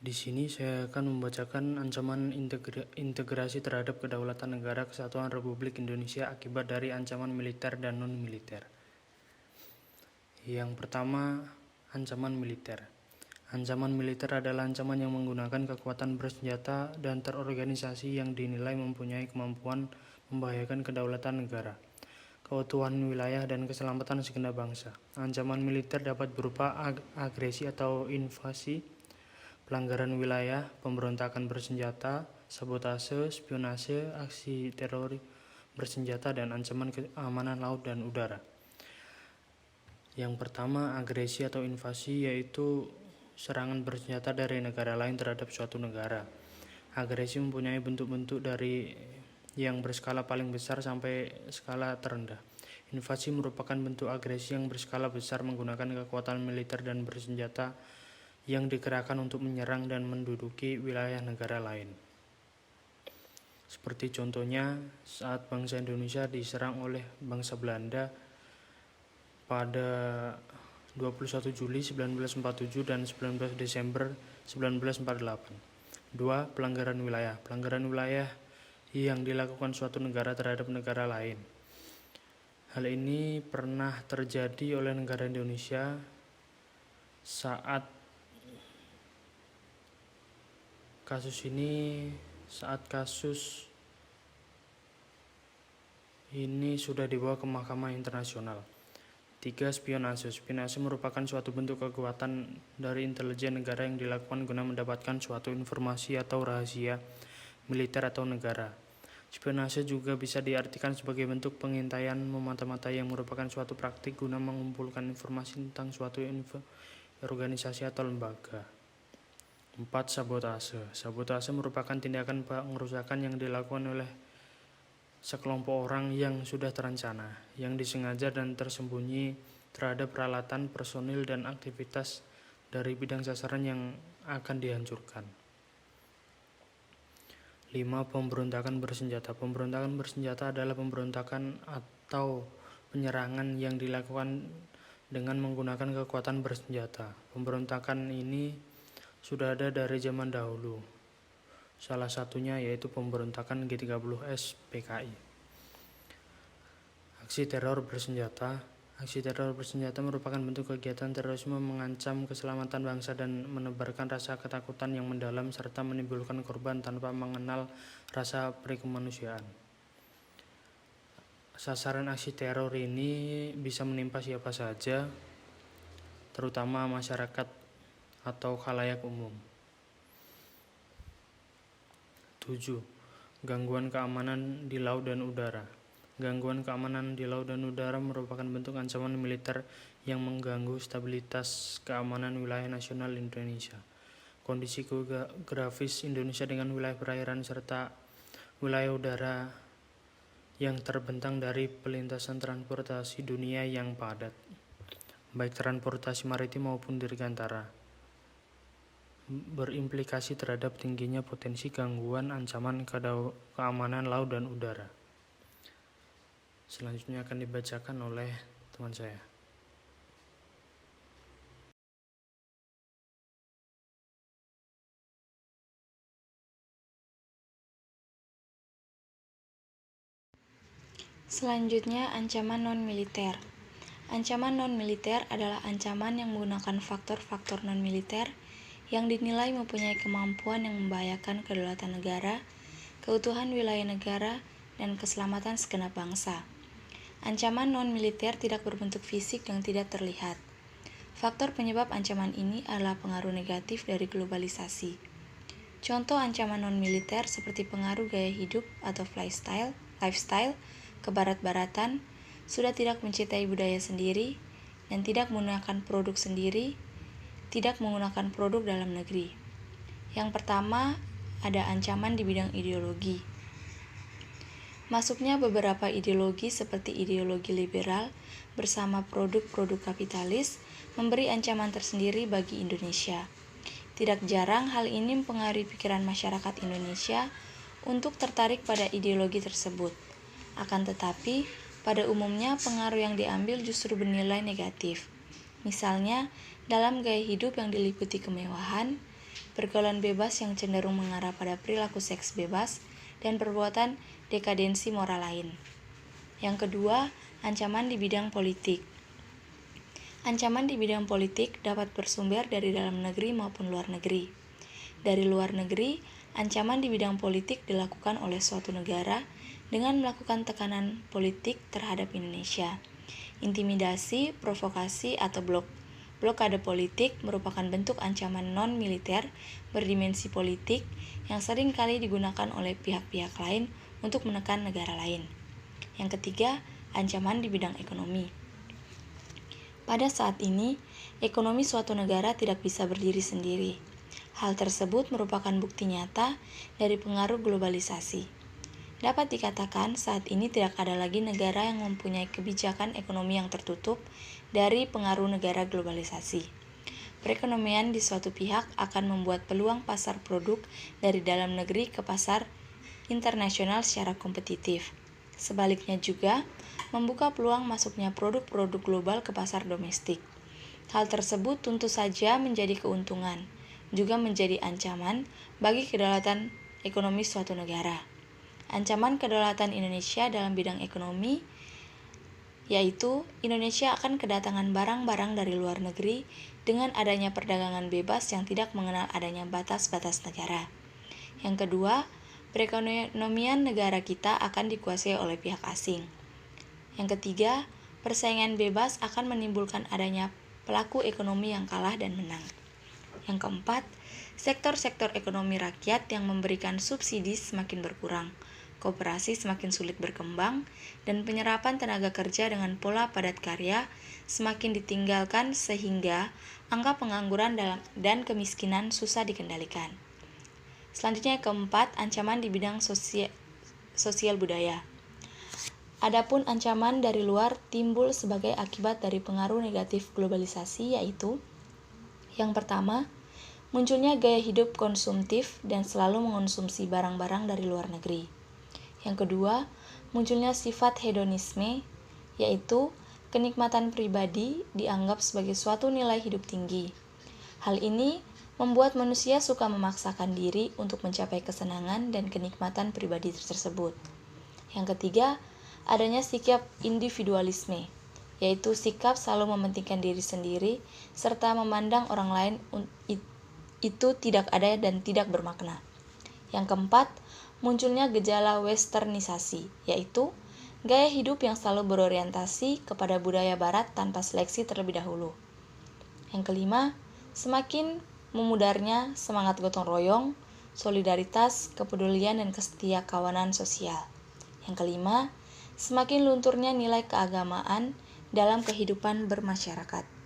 Di sini saya akan membacakan ancaman integrasi terhadap kedaulatan negara kesatuan Republik Indonesia akibat dari ancaman militer dan non-militer. Yang pertama, ancaman militer. Ancaman militer adalah ancaman yang menggunakan kekuatan bersenjata dan terorganisasi yang dinilai mempunyai kemampuan membahayakan kedaulatan negara, keutuhan wilayah, dan keselamatan segenap bangsa. Ancaman militer dapat berupa agresi atau invasi, pelanggaran wilayah, pemberontakan bersenjata, sabotase, spionase, aksi teror bersenjata, dan ancaman keamanan laut dan udara. Yang pertama, agresi atau invasi, yaitu serangan bersenjata dari negara lain terhadap suatu negara. Agresi mempunyai bentuk-bentuk dari yang berskala paling besar sampai skala terendah. Invasi merupakan bentuk agresi yang berskala besar menggunakan kekuatan militer dan bersenjata yang dikerahkan untuk menyerang dan menduduki wilayah negara lain. Seperti contohnya saat bangsa Indonesia diserang oleh bangsa Belanda pada 21 Juli 1947 dan 19 Desember 1948. 2. Pelanggaran wilayah. Pelanggaran wilayah yang dilakukan suatu negara terhadap negara lain. Hal ini pernah terjadi oleh negara Indonesia saat kasus ini sudah dibawa ke Mahkamah Internasional. 3. Spionase. Spionase merupakan suatu bentuk kekuatan dari intelijen negara yang dilakukan guna mendapatkan suatu informasi atau rahasia militer atau negara. Spionase juga bisa diartikan sebagai bentuk pengintaian memata-matai yang merupakan suatu praktik guna mengumpulkan informasi tentang suatu organisasi atau lembaga. 4. Sabotase. Sabotase merupakan tindakan pengerusakan yang dilakukan oleh sekelompok orang yang sudah terencana, yang disengaja dan tersembunyi terhadap peralatan, personil, dan aktivitas dari bidang sasaran yang akan dihancurkan. 5. Pemberontakan bersenjata. Pemberontakan bersenjata adalah pemberontakan atau penyerangan yang dilakukan dengan menggunakan kekuatan bersenjata. Pemberontakan ini sudah ada dari zaman dahulu. Salah satunya yaitu pemberontakan G30S PKI. Aksi teror bersenjata. Aksi teror bersenjata merupakan bentuk kegiatan terorisme mengancam keselamatan bangsa dan menebarkan rasa ketakutan yang mendalam serta menimbulkan korban tanpa mengenal rasa perikemanusiaan. Sasaran aksi teror ini bisa menimpa siapa saja, terutama masyarakat atau khalayak umum. 7. Gangguan keamanan di laut dan udara. Gangguan keamanan di laut dan udara merupakan bentuk ancaman militer yang mengganggu stabilitas keamanan wilayah nasional Indonesia. Kondisi geografis Indonesia dengan wilayah perairan serta wilayah udara yang terbentang dari pelintasan transportasi dunia yang padat, baik transportasi maritim maupun dirgantara, berimplikasi terhadap tingginya potensi gangguan ancaman keamanan laut dan udara. Selanjutnya akan dibacakan oleh teman saya. Selanjutnya, ancaman non-militer. Ancaman non-militer adalah ancaman yang menggunakan faktor-faktor non-militer yang dinilai mempunyai kemampuan yang membahayakan kedaulatan negara, keutuhan wilayah negara, dan keselamatan segenap bangsa. Ancaman non-militer tidak berbentuk fisik yang tidak terlihat. Faktor penyebab ancaman ini adalah pengaruh negatif dari globalisasi. Contoh ancaman non-militer seperti pengaruh gaya hidup atau lifestyle, kebarat-baratan, sudah tidak mencintai budaya sendiri, dan tidak menggunakan produk sendiri, tidak menggunakan produk dalam negeri. Yang pertama, ada ancaman di bidang ideologi. Masuknya beberapa ideologi seperti ideologi liberal bersama produk-produk kapitalis memberi ancaman tersendiri bagi Indonesia. Tidak jarang hal ini mempengaruhi pikiran masyarakat Indonesia untuk tertarik pada ideologi tersebut. Akan tetapi, pada umumnya pengaruh yang diambil justru bernilai negatif. Misalnya, dalam gaya hidup yang diliputi kemewahan, pergaulan bebas yang cenderung mengarah pada perilaku seks bebas, dan perbuatan dekadensi moral lain. Yang kedua, ancaman di bidang politik. Ancaman di bidang politik dapat bersumber dari dalam negeri maupun luar negeri. Dari luar negeri, ancaman di bidang politik dilakukan oleh suatu negara dengan melakukan tekanan politik terhadap Indonesia. Intimidasi, provokasi, atau blokade politik merupakan bentuk ancaman non-militer berdimensi politik yang sering kali digunakan oleh pihak-pihak lain untuk menekan negara lain. Yang ketiga, ancaman di bidang ekonomi. Pada saat ini, ekonomi suatu negara tidak bisa berdiri sendiri. Hal tersebut merupakan bukti nyata dari pengaruh globalisasi. Dapat dikatakan saat ini tidak ada lagi negara yang mempunyai kebijakan ekonomi yang tertutup dari pengaruh negara globalisasi. Perekonomian di suatu pihak akan membuat peluang pasar produk dari dalam negeri ke pasar internasional secara kompetitif. Sebaliknya juga, membuka peluang masuknya produk-produk global ke pasar domestik. Hal tersebut tentu saja menjadi keuntungan, juga menjadi ancaman bagi kedaulatan ekonomi suatu negara. Ancaman kedaulatan Indonesia dalam bidang ekonomi yaitu Indonesia akan kedatangan barang-barang dari luar negeri dengan adanya perdagangan bebas yang tidak mengenal adanya batas-batas negara. Yang kedua, perekonomian negara kita akan dikuasai oleh pihak asing. Yang ketiga, persaingan bebas akan menimbulkan adanya pelaku ekonomi yang kalah dan menang. Yang keempat, sektor-sektor ekonomi rakyat yang memberikan subsidi semakin berkurang, koperasi semakin sulit berkembang, dan penyerapan tenaga kerja dengan pola padat karya semakin ditinggalkan sehingga angka pengangguran dan kemiskinan susah dikendalikan. Selanjutnya keempat, ancaman di bidang sosial budaya. Adapun ancaman dari luar timbul sebagai akibat dari pengaruh negatif globalisasi yaitu yang pertama, munculnya gaya hidup konsumtif dan selalu mengonsumsi barang-barang dari luar negeri. Yang kedua, munculnya sifat hedonisme, yaitu kenikmatan pribadi dianggap sebagai suatu nilai hidup tinggi. Hal ini membuat manusia suka memaksakan diri untuk mencapai kesenangan dan kenikmatan pribadi tersebut. Yang ketiga, adanya sikap individualisme, yaitu sikap selalu mementingkan diri sendiri serta memandang orang lain itu tidak ada dan tidak bermakna. Yang keempat, munculnya gejala westernisasi, yaitu gaya hidup yang selalu berorientasi kepada budaya barat tanpa seleksi terlebih dahulu. Yang kelima, semakin memudarnya semangat gotong royong, solidaritas, kepedulian, dan kesetiakawanan sosial. Yang kelima, semakin lunturnya nilai keagamaan dalam kehidupan bermasyarakat.